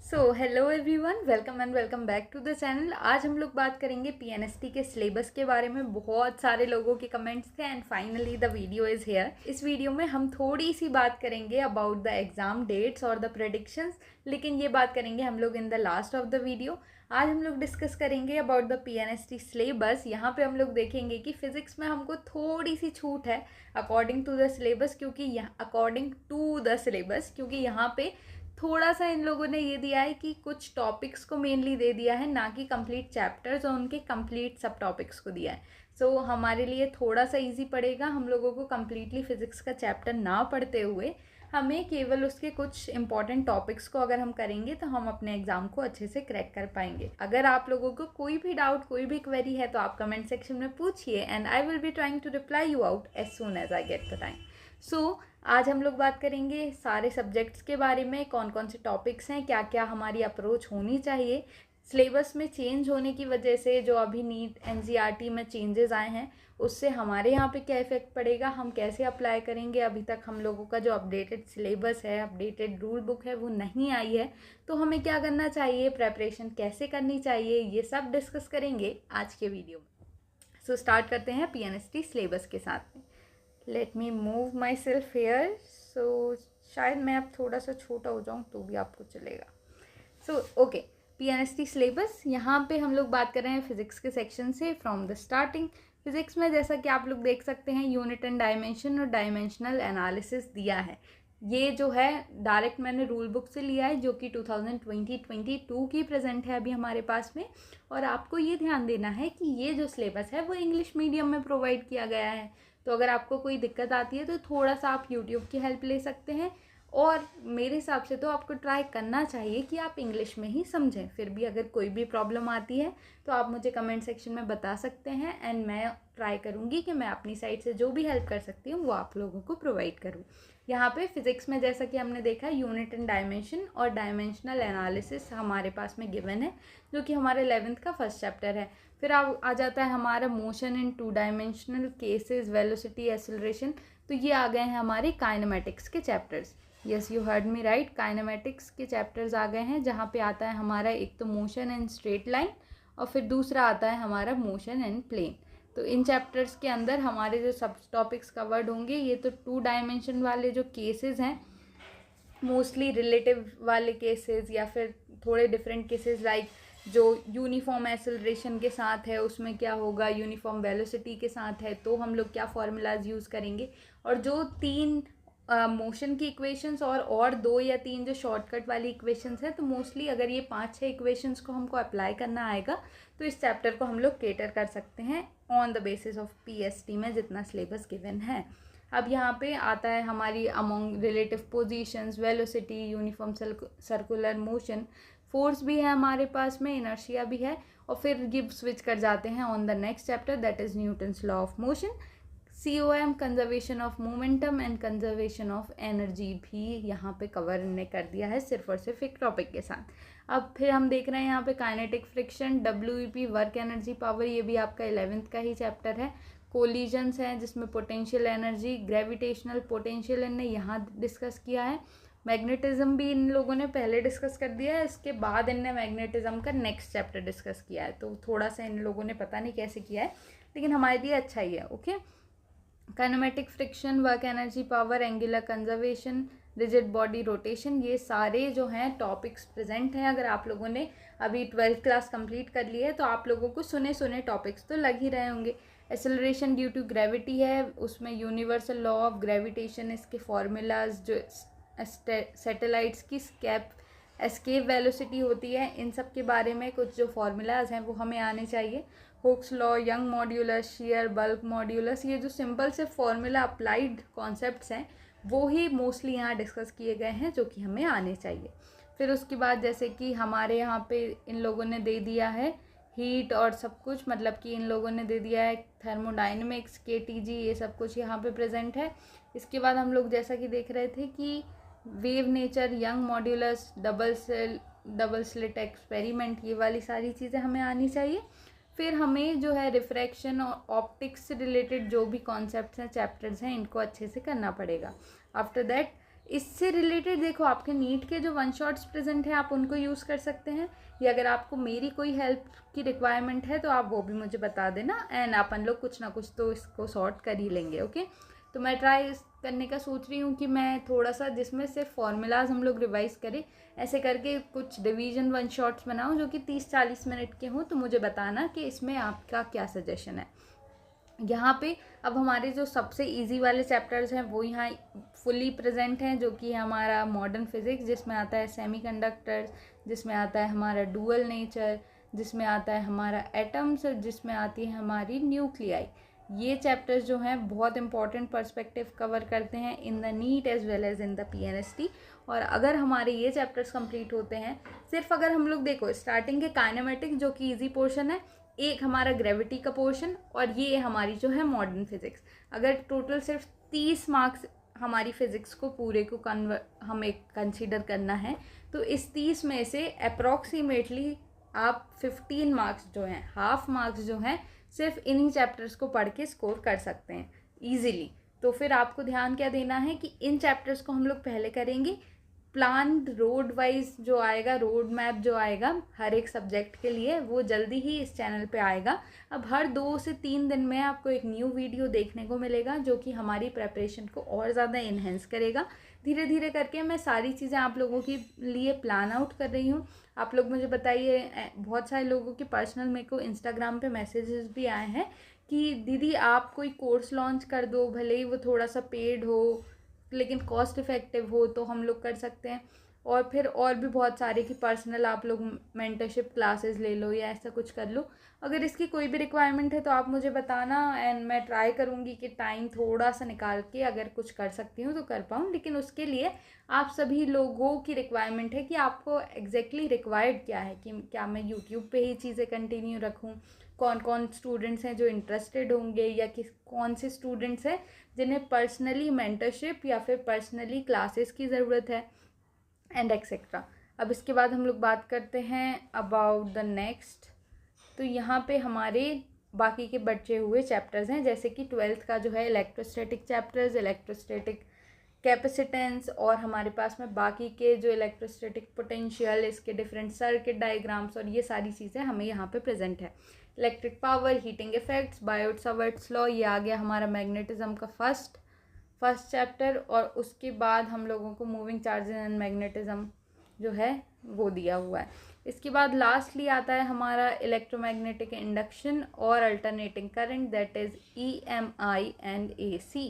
Hello everyone, welcome and welcome back to the channel. आज हम लोग बात करेंगे पीएनएसटी के सिलेबस के बारे में। बहुत सारे लोगों के कमेंट्स थे and finally the video is here. इस वीडियो में हम थोड़ी सी बात करेंगे अबाउट द एग्ज़ाम डेट्स और द प्रेडिक्शंस, लेकिन ये बात करेंगे हम लोग in the last of the video. आज हम लोग डिस्कस करेंगे अबाउट द पीएनएसटी सिलेबस। यहाँ पे हम लोग देखेंगे कि फिज़िक्स में हमको थोड़ी सी छूट है अकॉर्डिंग टू द सिलेबस, क्योंकि यहाँ पे थोड़ा सा इन लोगों ने ये दिया है कि कुछ टॉपिक्स को मेनली दे दिया है, ना कि कंप्लीट चैप्टर्स और उनके कंप्लीट सब टॉपिक्स को दिया है। हमारे लिए थोड़ा सा इजी पड़ेगा हम लोगों को कंप्लीटली फिज़िक्स का चैप्टर ना पढ़ते हुए हमें केवल उसके कुछ इंपॉर्टेंट टॉपिक्स को अगर हम करेंगे तो हम अपने एग्ज़ाम को अच्छे से क्रैक कर पाएंगे। अगर आप लोगों को कोई भी डाउट, कोई भी क्वेरी है तो आप कमेंट सेक्शन में पूछिए and I will be trying to reply you out as soon as I get the time. आज हम लोग बात करेंगे सारे सब्जेक्ट्स के बारे में, कौन कौन से टॉपिक्स हैं, क्या क्या हमारी अप्रोच होनी चाहिए। सिलेबस में चेंज होने की वजह से जो अभी नीट एनसीईआरटी में चेंजेस आए हैं उससे हमारे यहाँ पे क्या इफ़ेक्ट पड़ेगा, हम कैसे अप्लाई करेंगे। अभी तक हम लोगों का जो अपडेटेड सिलेबस है, अपडेटेड रूल बुक है, वो नहीं आई है, तो हमें क्या करना चाहिए, प्रेपरेशन कैसे करनी चाहिए, ये सब डिस्कस करेंगे आज के वीडियो में। स्टार्ट करते हैं पीएनएसटी सिलेबस के साथ में। Let me move myself here. शायद मैं अब थोड़ा सा छोटा हो जाऊँ तो भी आपको चलेगा। Okay, PNST syllabus. यहाँ पे हम लोग बात कर रहे हैं फिजिक्स के सेक्शन से फ्रॉम द स्टार्टिंग। फिजिक्स में जैसा कि आप लोग देख सकते हैं यूनिट एंड डायमेंशन और डायमेंशनल एनालिसिस दिया है। ये जो है डायरेक्ट मैंने रूल बुक से लिया है, जो कि 2020-22 की प्रेजेंट है अभी हमारे पास में। और आपको ये ध्यान देना है कि ये जो सिलेबस है वो इंग्लिश मीडियम में प्रोवाइड किया गया है, तो अगर आपको कोई दिक्कत आती है तो थोड़ा सा आप यूट्यूब की हेल्प ले सकते हैं। और मेरे हिसाब से तो आपको ट्राई करना चाहिए कि आप इंग्लिश में ही समझें। फिर भी अगर कोई भी प्रॉब्लम आती है तो आप मुझे कमेंट सेक्शन में बता सकते हैं एंड मैं ट्राई करूँगी कि मैं अपनी साइड से जो भी हेल्प कर सकती हूँ वो आप लोगों को प्रोवाइड करूँ। यहाँ पे फिजिक्स में जैसा कि हमने देखा यूनिट एंड डायमेंशन और डायमेंशनल एनालिसिस हमारे पास में गिवन है, जो कि हमारे 11th का फर्स्ट चैप्टर है। फिर आ जाता है हमारा motion in 2 dimensional cases, velocity, acceleration. तो ये आ गए हैं हमारे काइनेमेटिक्स के chapters. Yes, you heard me right, kinematics के चैप्टर्स आ गए हैं, जहाँ पे आता है हमारा एक तो मोशन इन स्ट्रेट लाइन और फिर दूसरा आता है हमारा मोशन इन प्लेन। तो इन चैप्टर्स के अंदर हमारे जो सब टॉपिक्स कवर्ड होंगे, ये तो 2 डायमेंशन वाले जो केसेस हैं, मोस्टली रिलेटिव वाले केसेस या फिर थोड़े डिफरेंट केसेस, लाइक जो यूनिफॉर्म एक्सेलरेशन के साथ है उसमें क्या होगा, यूनिफॉर्म वेलोसिटी के साथ है तो हम लोग क्या फॉर्मूलाज यूज़ करेंगे। और जो 3 मोशन की इक्वेशंस और 2 या 3 जो शॉर्टकट वाली इक्वेशंस हैं, तो मोस्टली अगर ये 5-6 इक्वेशंस को हमको अप्लाई करना आएगा तो इस चैप्टर को हम लोग केटर कर सकते हैं on the basis of PST में जितना सिलेबस गिवन है। अब यहाँ पे आता है हमारी among relative positions, velocity, uniform circular motion, force भी है हमारे पास में, इनर्शिया भी है। और फिर ये स्विच कर जाते हैं on the next chapter, that is Newton's law of motion, COM conservation of momentum and conservation of energy भी यहाँ पे कवर ने कर दिया है सिर्फ और सिर्फ एक टॉपिक के साथ। अब फिर हम देख रहे हैं यहाँ पे kinetic friction, WEP work energy power, ये भी आपका 11th का ही चैप्टर है। कोलिजन्स हैं जिसमें पोटेंशियल एनर्जी, ग्रेविटेशनल पोटेंशियल इनने यहाँ डिस्कस किया है। मैग्नेटिज्म भी इन लोगों ने पहले डिस्कस कर दिया है, इसके बाद इनने मैग्नेटिज्म का नेक्स्ट चैप्टर डिस्कस किया है, तो थोड़ा सा इन लोगों ने पता नहीं कैसे किया है, लेकिन हमारे लिए अच्छा ही है। Okay, kinematic friction, work energy power, angular conservation, rigid body rotation, ये सारे जो हैं टॉपिक्स प्रेजेंट हैं। अगर आप लोगों ने अभी 12th क्लास कंप्लीट कर ली है तो आप लोगों को सुने सुने टॉपिक्स तो लग ही रहे होंगे। एक्सेलरेशन ड्यू टू ग्रेविटी है, उसमें यूनिवर्सल लॉ ऑफ ग्रेविटेशन, इसके फॉर्मूलाज, जो सैटेलाइट्स की एस्केप वेलोसिटी होती है, इन सब के बारे में कुछ जो फॉर्मूलाज हैं वो हमें आने चाहिए। Hooke's law, young modulus, share bulk modulus, ये जो सिंपल से फॉर्मूला अप्लाइड कॉन्सेप्ट्स हैं वो ही मोस्टली यहाँ डिस्कस किए गए हैं, जो कि हमें आने चाहिए। फिर उसके बाद जैसे कि हमारे यहाँ पे इन लोगों ने दे दिया है हीट और सब कुछ, मतलब कि इन लोगों ने दे दिया है थर्मोडाइनमिक्स, KTG, ये सब कुछ यहाँ पे प्रेजेंट है। इसके बाद हम लोग जैसा कि देख रहे थे कि wave nature, young modulus, double slit experiment, ये वाली सारी चीज़ें हमें आनी चाहिए। फिर हमें जो है रिफ्रैक्शन और ऑप्टिक्स से रिलेटेड जो भी कॉन्सेप्ट्स हैं, चैप्टर्स हैं, इनको अच्छे से करना पड़ेगा। आफ्टर दैट इससे रिलेटेड देखो आपके नीट के जो वन शॉट्स प्रेजेंट हैं आप उनको यूज़ कर सकते हैं, या अगर आपको मेरी कोई हेल्प की रिक्वायरमेंट है तो आप वो भी मुझे बता देना, एंड अपन लोग कुछ ना कुछ तो इसको सॉर्ट कर ही लेंगे। ओके, तो मैं ट्राई करने का सोच रही हूँ कि मैं थोड़ा सा जिसमें सिर्फ फॉर्मूलाज हम लोग रिवाइज करें, ऐसे करके कुछ डिवीजन वन शॉट्स बनाऊँ जो कि 30-40 मिनट के हों। तो मुझे बताना कि इसमें आपका क्या सजेशन है। यहाँ पे अब हमारे जो सबसे इजी वाले चैप्टर्स हैं वो यहाँ फुली प्रेजेंट हैं, जो कि हमारा मॉडर्न फिजिक्स, जिसमें आता है सेमीकंडक्टर्स, जिसमें आता है हमारा डुअल नेचर, जिसमें आता है हमारा एटम्स, जिसमें आती है हमारी न्यूक्लियाई। ये चैप्टर्स जो हैं बहुत इंपॉर्टेंट पर्सपेक्टिव कवर करते हैं in the NEET as well as in the PNST. और अगर हमारे ये चैप्टर्स कंप्लीट होते हैं, सिर्फ अगर हम लोग देखो स्टार्टिंग के काइनेमेटिक्स जो कि इजी पोर्शन है, एक हमारा ग्रेविटी का पोर्शन, और ये हमारी जो है मॉडर्न फिजिक्स, अगर टोटल सिर्फ 30 मार्क्स हमारी फिज़िक्स को पूरे को हमें कंसीडर करना है, तो इस 30 में से अप्रॉक्सीमेटली आप 15 मार्क्स जो हैं, हाफ मार्क्स जो हैं, सिर्फ इन्हीं चैप्टर्स को पढ़ के स्कोर कर सकते हैं ईजिली। तो फिर आपको ध्यान क्या देना है कि इन चैप्टर्स को हम लोग पहले करेंगे, प्लान रोड वाइज जो आएगा, रोड मैप जो आएगा हर एक सब्जेक्ट के लिए, वो जल्दी ही इस चैनल पे आएगा। अब हर 2 से 3 दिन में आपको एक न्यू वीडियो देखने को मिलेगा, जो कि हमारी प्रेपरेशन को और ज़्यादा इन्हेंस करेगा। धीरे धीरे करके मैं सारी चीज़ें आप लोगों के लिए प्लान आउट कर रही हूँ। आप लोग मुझे बताइए, बहुत सारे लोगों के पर्सनल मेरे को इंस्टाग्राम पे मैसेजेस भी आए हैं कि दीदी आप कोई कोर्स लॉन्च कर दो, भले ही वो थोड़ा सा पेड हो लेकिन कॉस्ट इफ़ेक्टिव हो तो हम लोग कर सकते हैं। और फिर और भी बहुत सारे कि पर्सनल आप लोग मेंटरशिप क्लासेस ले लो या ऐसा कुछ कर लो। अगर इसकी कोई भी रिक्वायरमेंट है तो आप मुझे बताना, एंड मैं ट्राई करूँगी कि टाइम थोड़ा सा निकाल के अगर कुछ कर सकती हूँ तो कर पाऊँ। लेकिन उसके लिए आप सभी लोगों की रिक्वायरमेंट है कि आपको एग्जैक्टली रिक्वायर्ड क्या है, कि क्या मैं यूट्यूब पे ही चीज़ें कंटिन्यू रखूँ, कौन कौन स्टूडेंट्स हैं जो इंटरेस्टेड होंगे, या कौन से स्टूडेंट्स हैं जिन्हें पर्सनली मेंटरशिप या फिर पर्सनली क्लासेस की ज़रूरत है, एंड एक्सेट्रा। अब इसके बाद हम लोग बात करते हैं अबाउट द नेक्स्ट। तो यहाँ पे हमारे बाकी के बचे हुए चैप्टर्स हैं, जैसे कि 12th का जो है इलेक्ट्रोस्टैटिक चैप्टर्स, इलेक्ट्रोस्टैटिक कैपेसिटेंस, और हमारे पास में बाकी के जो इलेक्ट्रोस्टैटिक पोटेंशियल, इसके डिफरेंट सर्किट डायग्राम्स, और ये सारी चीज़ें हमें यहाँ पे प्रेजेंट है। Electric power, heating effects, Biot-Savart's law, ये आ गया हमारा मैग्नेटिज्म का फर्स्ट चैप्टर। और उसके बाद हम लोगों को मूविंग चार्जेस एंड मैग्नेटिज्म जो है वो दिया हुआ है। इसके बाद लास्टली आता है हमारा इलेक्ट्रोमैग्नेटिक इंडक्शन और alternating current, that is EMI and AC।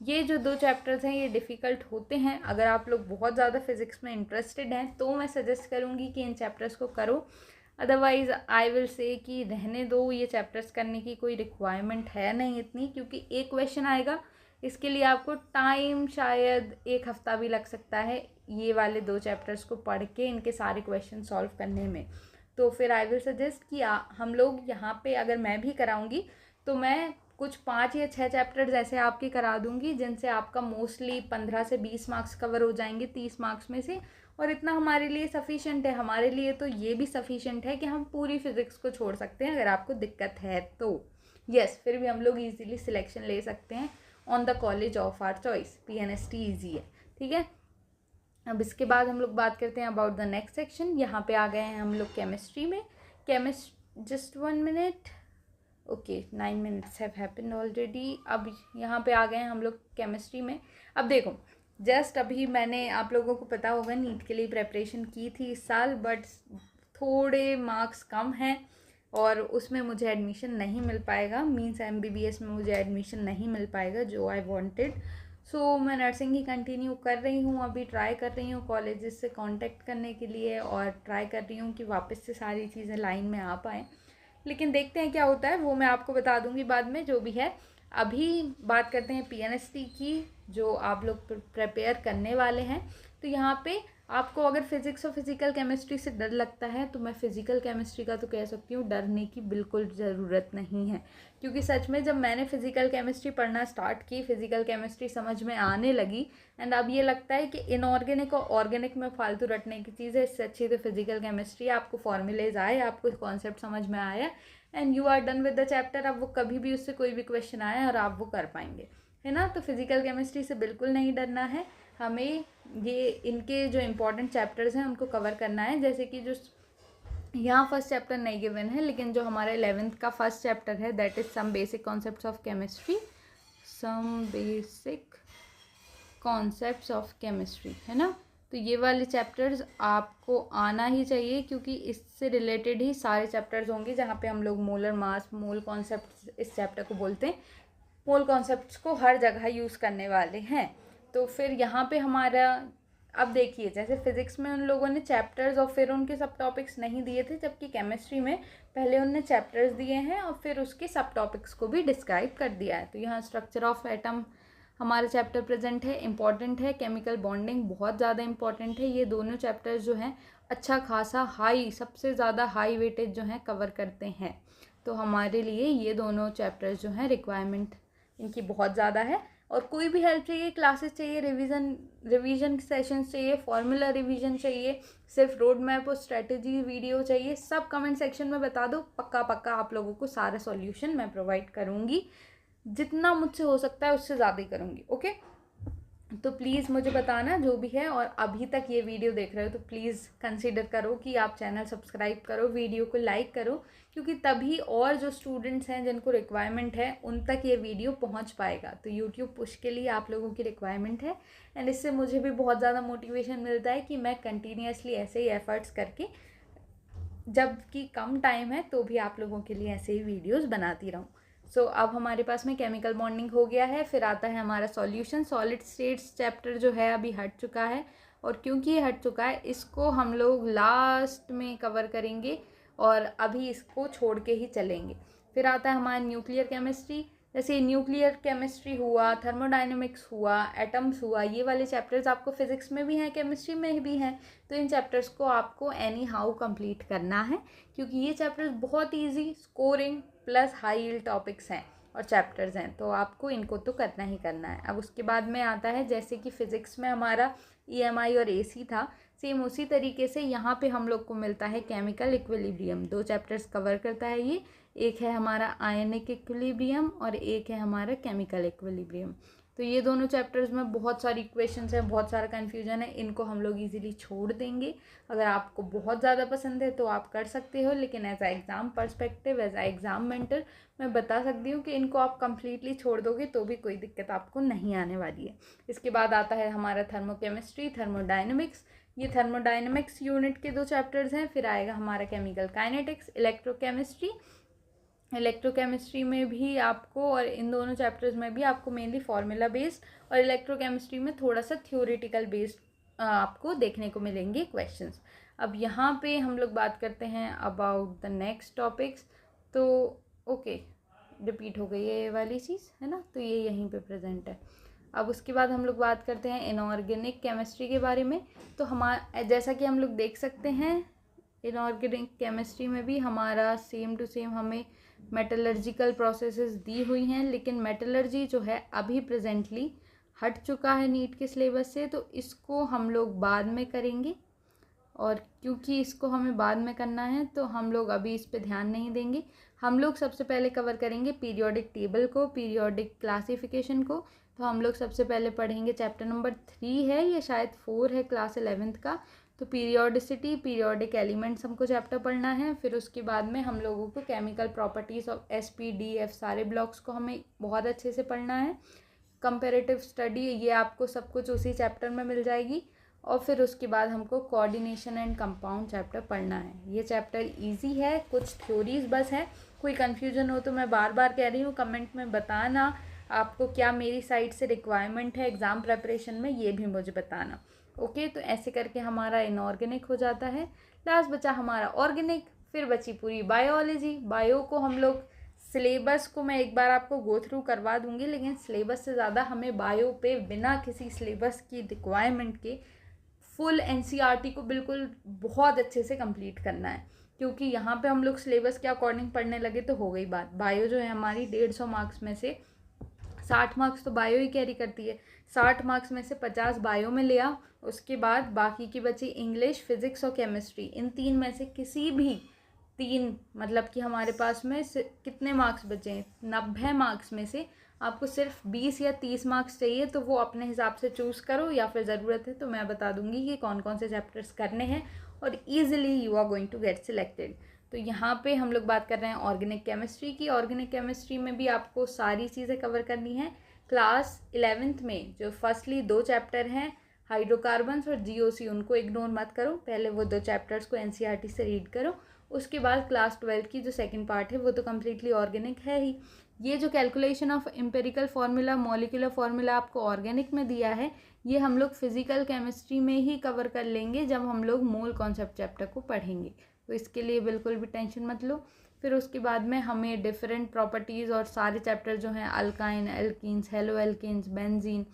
ये जो 2 चैप्टर्स हैं ये डिफ़िकल्ट होते हैं। अगर आप लोग बहुत ज़्यादा फिज़िक्स में इंटरेस्टेड हैं तो मैं सजेस्ट करूँगी कि इन चैप्टर्स को करो, अदरवाइज़ आई विल से कि रहने दो, ये चैप्टर्स करने की कोई रिक्वायरमेंट है नहीं इतनी, क्योंकि एक क्वेश्चन आएगा, इसके लिए आपको टाइम शायद 1 हफ़्ता भी लग सकता है ये वाले 2 चैप्टर्स को पढ़ के इनके सारे क्वेश्चन सॉल्व करने में। तो फिर आई विल सजेस्ट कि हम लोग यहाँ पे, अगर मैं भी कराऊँगी तो मैं कुछ 5 या 6 चैप्टर्स ऐसे आपके करा दूँगी जिनसे आपका मोस्टली 15 से 20 मार्क्स कवर हो जाएंगे 30 मार्क्स में से, और इतना हमारे लिए सफिशेंट है। हमारे लिए तो ये भी सफिशेंट है कि हम पूरी फिज़िक्स को छोड़ सकते हैं। अगर आपको दिक्कत है तो यस, फिर भी हम लोग ईजीली सिलेक्शन ले सकते हैं on the college of our choice. PNST easy है, ठीक है। अब इसके बाद हम लोग बात करते हैं अबाउट द नेक्स्ट सेक्शन। यहाँ पे आ गए हैं हम लोग केमिस्ट्री में। Just 1 minute, okay 9 minutes have happened already. अब यहाँ पे आ गए हैं हम लोग केमिस्ट्री में। अब देखो, जस्ट अभी मैंने, आप लोगों को पता होगा, नीट के लिए प्रेपरेशन की थी इस साल, बट थोड़े मार्क्स कम हैं और उसमें मुझे एडमिशन नहीं मिल पाएगा। मीन्स MBBS में मुझे एडमिशन नहीं मिल पाएगा जो आई वांटेड। सो मैं नर्सिंग ही कंटिन्यू कर रही हूँ। अभी ट्राई कर रही हूँ कॉलेजेस से कांटेक्ट करने के लिए, और ट्राई कर रही हूँ कि वापस से सारी चीज़ें लाइन में आ पाएँ। लेकिन देखते हैं क्या होता है, वो मैं आपको बता दूंगी बाद में जो भी है। अभी बात करते हैं PNST की, जो आप लोग प्रिपेयर करने वाले हैं। तो यहाँ पे आपको अगर फिज़िक्स और फिज़िकल केमिस्ट्री से डर लगता है तो मैं फ़िज़िकल केमिस्ट्री का तो कह सकती हूँ डरने की बिल्कुल ज़रूरत नहीं है, क्योंकि सच में जब मैंने फ़िज़िकल केमिस्ट्री पढ़ना स्टार्ट की, फ़िज़िकल केमिस्ट्री समझ में आने लगी, एंड अब ये लगता है कि इनऑर्गेनिक और ऑर्गेनिक में फालतू रटने की चीज़ है। इससे अच्छी तो फ़िज़िकल केमिस्ट्री, आपको फॉर्मूलेज आए, आपको कॉन्सेप्ट समझ में आया, and you are done with the chapter. अब वो कभी भी उससे कोई भी क्वेश्चन आए और आप वो कर पाएंगे, है ना। तो फिज़िकल केमिस्ट्री से बिल्कुल नहीं डरना है। हमें ये इनके जो इम्पोर्टेंट चैप्टर्स हैं उनको कवर करना है। जैसे कि जो यहाँ फर्स्ट चैप्टर नहीं गिवन है, लेकिन जो हमारा 11th का फर्स्ट चैप्टर है that is some basic concepts of chemistry, some basic concepts of chemistry, है ना। तो ये वाले चैप्टर्स आपको आना ही चाहिए, क्योंकि इससे रिलेटेड ही सारे चैप्टर्स होंगे जहाँ पे हम लोग मोलर मास, मोल कॉन्सेप्ट्स इस चैप्टर को बोलते हैं, मोल कॉन्सेप्ट्स को हर जगह यूज़ करने वाले हैं। तो फिर यहाँ पे हमारा, अब देखिए जैसे फिज़िक्स में उन लोगों ने चैप्टर्स और फिर उनके सब टॉपिक्स नहीं दिए थे, जबकि केमिस्ट्री में पहले उनने चैप्टर्स दिए हैं और फिर उसके सब टॉपिक्स को भी डिस्क्राइब कर दिया है। तो यहाँ स्ट्रक्चर ऑफ एटम हमारा चैप्टर प्रेजेंट है, इम्पॉर्टेंट है। केमिकल बॉन्डिंग बहुत ज़्यादा इम्पॉर्टेंट है। ये दोनों चैप्टर्स जो हैं अच्छा खासा हाई, सबसे ज़्यादा हाई वेटेज जो हैं कवर करते हैं। तो हमारे लिए ये दोनों चैप्टर्स जो हैं रिक्वायरमेंट इनकी बहुत ज़्यादा है। और कोई भी हेल्प चाहिए, क्लासेस चाहिए, रिवीजन सेशंस चाहिए, फॉर्मूला रिवीजन चाहिए, सिर्फ रोड मैप और स्ट्रेटजी वीडियो चाहिए, सब कमेंट सेक्शन में बता दो। पक्का पक्का आप लोगों को सारा सॉल्यूशन मैं प्रोवाइड करूँगी, जितना मुझसे हो सकता है उससे ज़्यादा ही करूँगी। ओके, तो प्लीज़ मुझे बताना जो भी है। और अभी तक ये वीडियो देख रहे हो तो प्लीज़ कंसीडर करो कि आप चैनल सब्सक्राइब करो, वीडियो को लाइक करो, क्योंकि तभी और जो स्टूडेंट्स हैं जिनको रिक्वायरमेंट है उन तक ये वीडियो पहुंच पाएगा। तो यूट्यूब पुश के लिए आप लोगों की रिक्वायरमेंट है, एंड इससे मुझे भी बहुत ज़्यादा मोटिवेशन मिलता है कि मैं कंटिन्यूसली ऐसे ही एफर्ट्स करके, जबकि कम टाइम है तो भी आप लोगों के लिए ऐसे ही वीडियोज़ बनाती रहूँ। सो अब हमारे पास में केमिकल बॉन्डिंग हो गया है। फिर आता है हमारा सॉल्यूशन। सॉलिड स्टेट्स चैप्टर जो है अभी हट चुका है, और क्योंकि ये हट चुका है इसको हम लोग लास्ट में कवर करेंगे और अभी इसको छोड़ के ही चलेंगे। फिर आता है हमारा न्यूक्लियर केमिस्ट्री। जैसे न्यूक्लियर केमिस्ट्री हुआ, थर्मोडाइनमिक्स हुआ, एटम्स हुआ, ये वाले चैप्टर्स आपको फिजिक्स में भी हैं, केमिस्ट्री में भी हैं। तो इन चैप्टर्स को आपको एनी हाउ कंप्लीट करना है, क्योंकि ये चैप्टर्स बहुत easy, scoring plus high yield topics हैं और चैप्टर्स हैं, तो आपको इनको तो करना ही करना है। अब उसके बाद में आता है, जैसे कि फ़िज़िक्स में हमारा EMI और AC था, सेम उसी तरीके से यहाँ पे हम लोग को मिलता है केमिकल इक्विलिब्रियम। 2 चैप्टर्स कवर करता है ये, एक है हमारा आयनिक इक्विलिब्रियम और एक है हमारा केमिकल इक्विलिब्रियम। तो ये दोनों चैप्टर्स में बहुत सारी इक्वेशंस हैं, बहुत सारा कन्फ्यूजन है, इनको हम लोग इजीली छोड़ देंगे। अगर आपको बहुत ज़्यादा पसंद है तो आप कर सकते हो, लेकिन एज आ एग्ज़ाम पर्सपेक्टिव, एज आ एग्ज़ाम मेंटर मैं बता सकती हूँ कि इनको आप कम्प्लीटली छोड़ दोगे तो भी कोई दिक्कत आपको नहीं आने वाली है। इसके बाद आता है हमारा थर्मोकेमिस्ट्री, थर्मोडाइनमिक्स। ये थर्मोडाइनमिक्स यूनिट के 2 चैप्टर्स हैं। फिर आएगा हमारा केमिकल काइनेटिक्स, इलेक्ट्रोकेमिस्ट्री। इलेक्ट्रोकेमिस्ट्री में भी आपको, और इन दोनों चैप्टर्स में भी आपको मेनली फार्मूला बेस्ड, और इलेक्ट्रोकेमिस्ट्री में थोड़ा सा थ्योरेटिकल बेस्ड आपको देखने को मिलेंगे क्वेश्चंस। अब यहाँ पे हम लोग बात करते हैं अबाउट द नेक्स्ट टॉपिक्स। तो ओके, रिपीट हो गई है ये वाली चीज़, है ना, तो ये यहीं पे प्रेजेंट है। अब उसके बाद हम लोग बात करते हैं इनऑर्गेनिक केमिस्ट्री के बारे में। तो जैसा कि हम लोग देख सकते हैं, इनऑर्गेनिक केमिस्ट्री में भी हमारा सेम टू सेम हमें मेटलर्जिकल प्रोसेसेस दी हुई हैं, लेकिन मेटलर्जी जो है अभी प्रेजेंटली हट चुका है नीट के सिलेबस से, तो इसको हम लोग बाद में करेंगे। और क्योंकि इसको हमें बाद में करना है तो हम लोग अभी इस पे ध्यान नहीं देंगे। हम लोग सबसे पहले कवर करेंगे पीरियोडिक टेबल को, पीरियोडिक क्लासिफिकेशन को। तो हम लोग सबसे पहले पढ़ेंगे चैप्टर नंबर 3 है, या शायद 4 है क्लास 11th का। तो पीरियोडिसिटी, पीरियोडिक एलिमेंट्स हमको चैप्टर पढ़ना है। फिर उसके बाद में हम लोगों को केमिकल प्रॉपर्टीज़ ऑफ SPDF सारे ब्लॉक्स को हमें बहुत अच्छे से पढ़ना है। कंपैरेटिव स्टडी, ये आपको सब कुछ उसी चैप्टर में मिल जाएगी। और फिर उसके बाद हमको कोऑर्डिनेशन एंड कंपाउंड चैप्टर पढ़ना है। ये चैप्टर इजी है, कुछ थ्योरीज बस है। कोई कन्फ्यूजन हो तो मैं बार बार कह रही हूँ, कमेंट में बताना आपको क्या मेरी साइड से रिक्वायरमेंट है एग्ज़ाम प्रेपरेशन में, ये भी मुझे बताना। ओके, तो ऐसे करके हमारा इनऑर्गेनिक हो जाता है। लास्ट बचा हमारा ऑर्गेनिक, फिर बची पूरी बायोलॉजी। बायो को हम लोग, सिलेबस को मैं एक बार आपको गो थ्रू करवा दूंगी, लेकिन सिलेबस से ज़्यादा हमें बायो पे बिना किसी सिलेबस की रिक्वायरमेंट के फुल NCERT को बिल्कुल बहुत अच्छे से कंप्लीट करना है, क्योंकि यहाँ पे हम लोग सिलेबस के अकॉर्डिंग पढ़ने लगे तो हो गई बात। बायो जो है हमारी 150 मार्क्स में से 60 मार्क्स तो बायो ही कैरी करती है। 60 मार्क्स में से 50 बायो में लिया, उसके बाद बाकी की बची इंग्लिश, फिज़िक्स और केमिस्ट्री। इन 3 में से किसी भी 3, मतलब कि हमारे पास में कितने मार्क्स बचे हैं, 90 मार्क्स में से आपको सिर्फ 20 या 30 मार्क्स चाहिए तो वो अपने हिसाब से चूज़ करो, या फिर ज़रूरत है तो मैं बता दूंगी कि कौन कौन से चैप्टर्स करने हैं और easily you are going to get selected. तो यहाँ पे हम लोग बात कर रहे हैं ऑर्गेनिक केमिस्ट्री की। ऑर्गेनिक केमिस्ट्री में भी आपको सारी चीज़ें कवर करनी है। क्लास 11th में जो फर्स्टली 2 चैप्टर हैं हाइड्रोकार्बन्स और जीओसी, उनको इग्नोर मत करो, पहले वो 2 चैप्टर्स को एनसीईआरटी से रीड करो। उसके बाद क्लास 12 की जो सेकंड पार्ट है वो तो कम्प्लीटली ऑर्गेनिक है ही। ये जो calculation of empirical formula, molecular formula आपको ऑर्गेनिक में दिया है, ये हम लोग फिजिकल केमिस्ट्री में ही कवर कर लेंगे जब हम लोग मोल कॉन्सेप्ट चैप्टर को पढ़ेंगे, तो इसके लिए बिल्कुल भी टेंशन मत लो। फिर उसके बाद में हमें डिफरेंट प्रॉपर्टीज़ और सारे चैप्टर जो हैं alkyne, alkenes, hello alkenes, benzene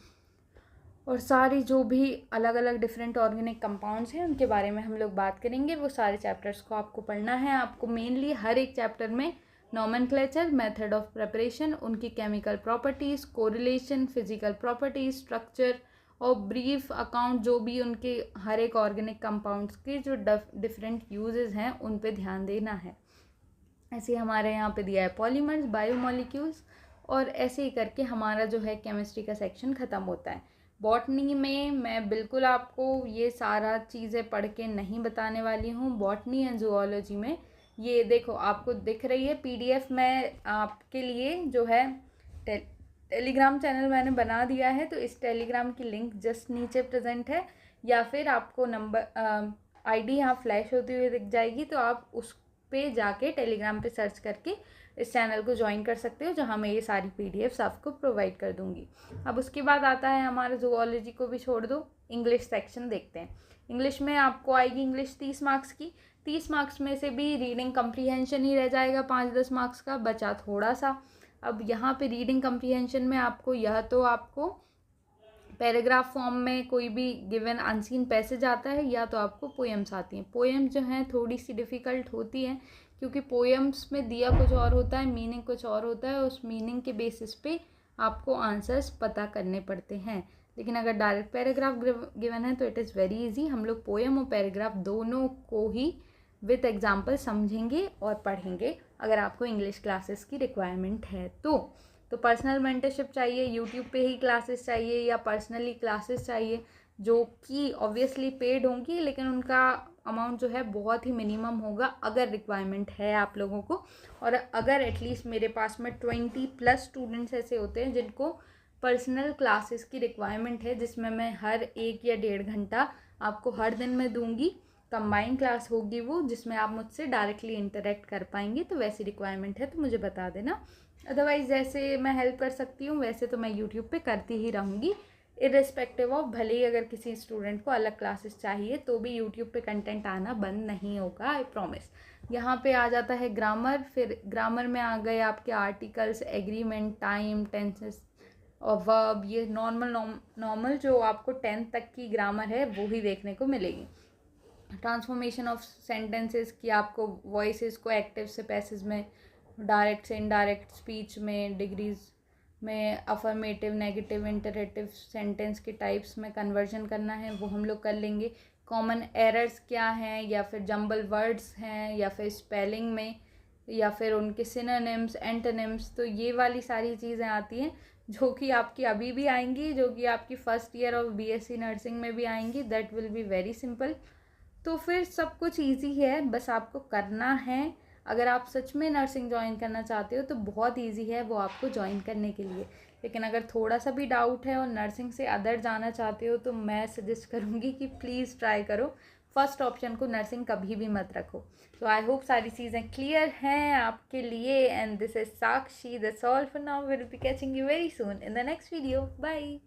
और सारी जो भी अलग अलग डिफरेंट ऑर्गेनिक कंपाउंड्स हैं उनके बारे में हम लोग बात करेंगे। वो सारे चैप्टर्स को आपको पढ़ना है। आपको मेनली हर एक चैप्टर में नॉमेनक्लेचर, मेथड ऑफ प्रिपरेशन, उनकी chemical properties, correlation, physical properties, structure और ब्रीफ अकाउंट जो भी उनके हर एक ऑर्गेनिक कंपाउंड्स के जो डिफरेंट यूजेस हैं उन पे ध्यान देना है। ऐसे हमारे यहाँ पे दिया है पॉलीमर्स, बायोमोलिक्यूल्स, और ऐसे ही करके हमारा जो है केमिस्ट्री का सेक्शन ख़त्म होता है। बॉटनी में मैं बिल्कुल आपको ये सारा चीज़ें पढ़ के नहीं बताने वाली हूँ। बॉटनी एंड जूलॉजी में ये देखो आपको दिख रही है पीडीएफ, मैं आपके लिए जो है टेलीग्राम चैनल मैंने बना दिया है, तो इस टेलीग्राम की लिंक जस्ट नीचे प्रेजेंट है, या फिर आपको नंबर आईडी यहाँ फ्लैश होती हुई दिख जाएगी, तो आप उस पे जाके टेलीग्राम पे सर्च करके इस चैनल को ज्वाइन कर सकते हो, जहाँ मैं ये सारी पीडीएफ्स आपको प्रोवाइड कर दूँगी। अब उसके बाद आता है हमारा जूलॉजी को भी छोड़ दो, इंग्लिश सेक्शन देखते हैं। इंग्लिश में आपको आएगी इंग्लिश 30 मार्क्स की। 30 मार्क्स में से भी रीडिंग कम्प्रीहेंशन ही रह जाएगा 5-10 मार्क्स का, बचा थोड़ा सा। अब यहाँ पे रीडिंग कम्प्रीहेंशन में आपको आपको पैराग्राफ फॉर्म में कोई भी गिवन अनसीन पैसेज आता है, या तो आपको पोएम्स आती हैं। पोएम्स जो हैं थोड़ी सी डिफ़िकल्ट होती हैं, क्योंकि पोएम्स में दिया कुछ और होता है, मीनिंग कुछ और होता है, उस मीनिंग के बेसिस पे आपको आंसर्स पता करने पड़ते हैं। लेकिन अगर डायरेक्ट पैराग्राफ गिवन है तो इट इज़ वेरी इजी, हम लोग पोएम और पैराग्राफ दोनों को ही विद एग्जाम्पल समझेंगे और पढ़ेंगे, अगर आपको इंग्लिश क्लासेस की रिक्वायरमेंट है तो पर्सनल मेंटरशिप चाहिए, यूट्यूब पे ही क्लासेस चाहिए या पर्सनली क्लासेस चाहिए, जो कि ऑब्वियसली पेड होंगी, लेकिन उनका अमाउंट जो है बहुत ही मिनिमम होगा अगर रिक्वायरमेंट है आप लोगों को। और अगर एटलीस्ट मेरे पास में 20+ स्टूडेंट्स ऐसे होते हैं जिनको पर्सनल क्लासेस की रिक्वायरमेंट है, जिसमें मैं हर 1 या 1.5 घंटा आपको हर दिन में दूंगी, कंबाइंड क्लास होगी वो, जिसमें आप मुझसे डायरेक्टली इंटरेक्ट कर पाएंगे, तो वैसी रिक्वायरमेंट है तो मुझे बता देना। अदरवाइज़ जैसे मैं हेल्प कर सकती हूँ वैसे तो मैं यूट्यूब पे करती ही रहूँगी, इर्रेस्पेक्टिव ऑफ भले ही अगर किसी स्टूडेंट को अलग क्लासेस चाहिए तो भी यूट्यूब पे कंटेंट आना बंद नहीं होगा, आई प्रॉमिस। यहाँ पे आ जाता है ग्रामर, फिर ग्रामर में आ गए आपके आर्टिकल्स, एग्रीमेंट, टाइम, टेंसेस और वर्ब। ये नॉर्मल जो आपको 10th तक की ग्रामर है वो ही देखने को मिलेगी। ट्रांसफॉर्मेशन ऑफ सेंटेंसेस की आपको वॉइसेस को एक्टिव से पैसिव में, डायरेक्ट से इनडायरेक्ट स्पीच में, डिग्रीज में अफर्मेटिव, नेगेटिव, इंटरेटिव सेंटेंस के टाइप्स में कन्वर्जन करना है, वो हम लोग कर लेंगे। कॉमन एरर्स क्या हैं, या फिर जंबल वर्ड्स हैं, या फिर स्पेलिंग में, या फिर उनके सिनोनिम्स, एंटोनिम्स, तो ये वाली सारी चीज़ें आती हैं जो कि आपकी अभी भी आएंगी, जो कि आपकी first year of BSc nursing में भी आएंगी। That will be very simple. तो फिर सब कुछ ईजी है, बस आपको करना है। अगर आप सच में नर्सिंग ज्वाइन करना चाहते हो तो बहुत इजी है वो आपको ज्वाइन करने के लिए। लेकिन अगर थोड़ा सा भी डाउट है और नर्सिंग से अदर जाना चाहते हो तो मैं सजेस्ट करूँगी कि प्लीज़ ट्राई करो, फर्स्ट ऑप्शन को नर्सिंग कभी भी मत रखो। तो आई होप सारी चीज़ें क्लियर हैं आपके लिए। And this is Sakshi, that's all for now, will be catching you very soon in the next video. Bye.